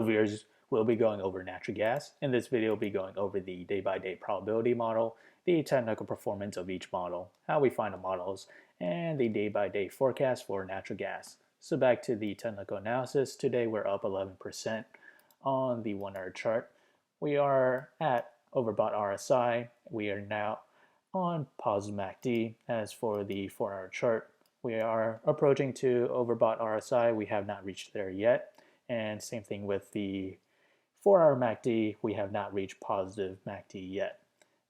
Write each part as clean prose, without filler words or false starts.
viewers will be going over natural gas. In this video, we'll be going over the day-by-day probability model, the technical performance of each model, how we find the models, and the day-by-day forecast for natural gas. So back to the technical analysis. Today we're up 11% on the 1 hour chart. We are at overbought RSI. We are now on positive MACD. As for the 4 hour chart, we are approaching to overbought RSI. We have not reached there yet. And same thing with the 4 hour MACD. We have not reached positive MACD yet.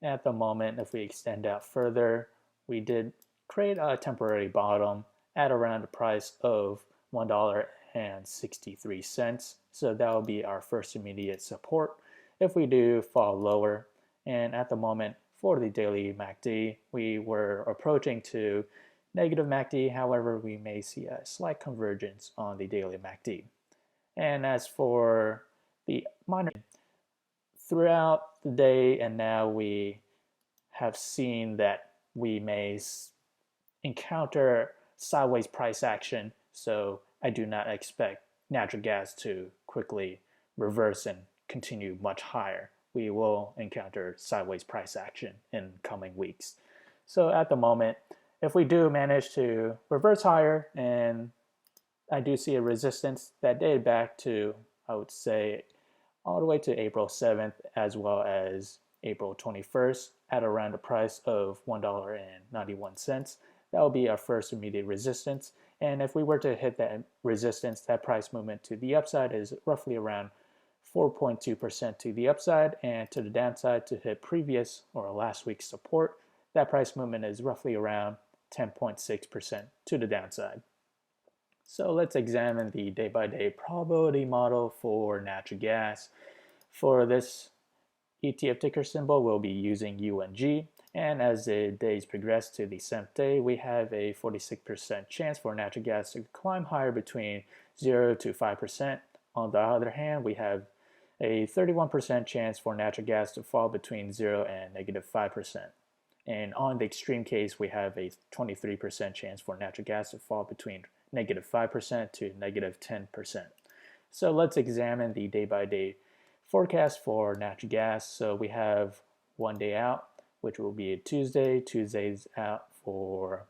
At the moment, if we extend out further, we did create a temporary bottom at around the price of $1.63. So that will be our first immediate support if we do fall lower. And at the moment, for the daily MACD, we were approaching to negative MACD. However, we may see a slight convergence on the daily MACD. And as for the minor, throughout the day and now we have seen that we may encounter sideways price action. So I do not expect natural gas to quickly reverse and continue much higher. We will encounter sideways price action in coming weeks. So at the moment, if we do manage to reverse higher, and I do see a resistance that dated back to, I would say, all the way to April 7th as well as April 21st at around the price of $1.91. That will be our first immediate resistance. And if we were to hit that resistance, that price movement to the upside is roughly around 4.2% to the upside, and to the downside to hit previous or last week's support, that price movement is roughly around 10.6% to the downside. So let's examine the day-by-day probability model for natural gas. For this ETF ticker symbol, we'll be using UNG. And as the days progress to the 7th day, we have a 46% chance for natural gas to climb higher between 0 to 5%. On the other hand, we have a 31% chance for natural gas to fall between 0 and negative 5%. And on the extreme case, we have a 23% chance for natural gas to fall between negative 5% to negative 10%. So let's examine the day-by-day forecast for natural gas. So we have 1 day out, which will be a Tuesday. Tuesday's out for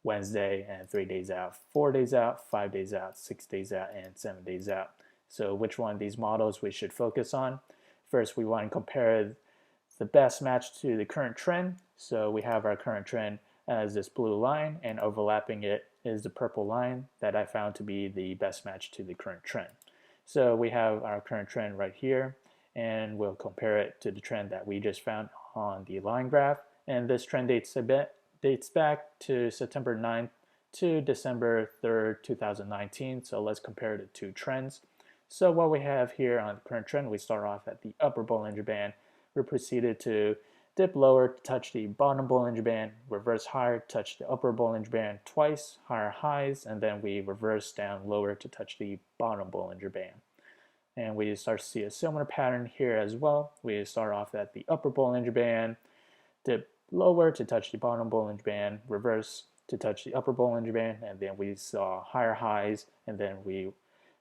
Wednesday, and 3 days out, 4 days out, 5 days out, 6 days out, and 7 days out. So which one of these models we should focus on? First, we want to compare the best match to the current trend. So we have our current trend as this blue line, and overlapping it is the purple line that I found to be the best match to the current trend. So we have our current trend right here, and we'll compare it to the trend that we just found on the line graph. And this trend dates back to September 9th to December 3rd, 2019. So let's compare the two trends. So what we have here on the current trend, we start off at the upper Bollinger Band. We proceeded to dip lower to touch the bottom Bollinger Band, reverse higher, touch the upper Bollinger Band twice, higher highs, and then we reverse down lower to touch the bottom Bollinger Band. And we start to see a similar pattern here as well. We start off at the upper Bollinger Band, dip lower to touch the bottom Bollinger Band, reverse to touch the upper Bollinger Band, and then we saw higher highs, and then we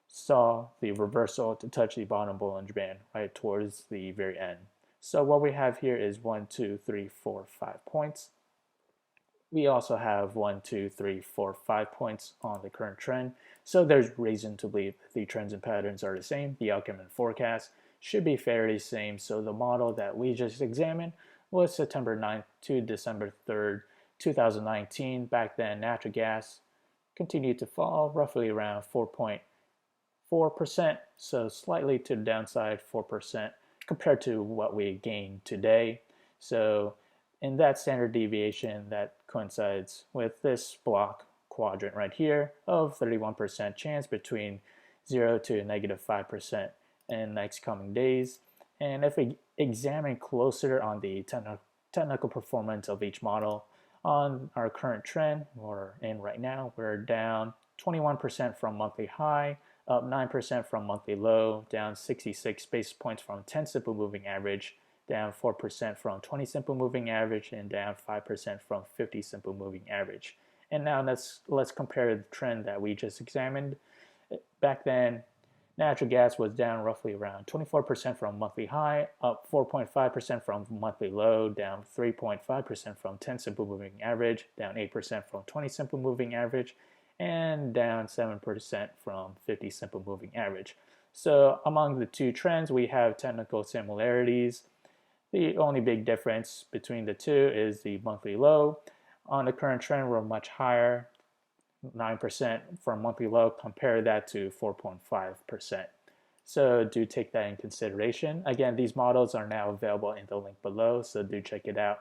saw the reversal to touch the bottom Bollinger Band right towards the very end. So what we have here is 1, 2, 3, 4, 5 points. We also have 1, 2, 3, 4, 5 points on the current trend. So there's reason to believe the trends and patterns are the same. The outcome and forecast should be fairly same. So the model that we just examined was September 9th to December 3rd, 2019. Back then, natural gas continued to fall roughly around 4.4%. So slightly to the downside, 4%. Compared to what we gained today. So in that standard deviation, that coincides with this block quadrant right here of 31% chance between 0 to negative 5% in next coming days. And if we examine closer on the technical performance of each model, on our current trend we're in right now, we're down 21% from monthly high, up 9% from monthly low, down 66 basis points from 10 simple moving average, down 4% from 20 simple moving average, and down 5% from 50 simple moving average. And now let's compare the trend that we just examined. Back then, Natural gas was down roughly around 24% from monthly high, up 4.5% from monthly low, down 3.5% from 10 simple moving average, down 8% from 20 simple moving average, and down 7% from 50 simple moving average. So among the two trends, we have technical similarities. The only big difference between the two is the monthly low. On the current trend, we're much higher, 9% for a monthly low. Compare that to 4.5%. So do take that in consideration. Again, these models are now available in the link below, so do check it out.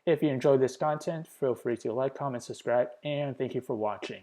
If you enjoyed this content, feel free to like, comment, subscribe, and thank you for watching.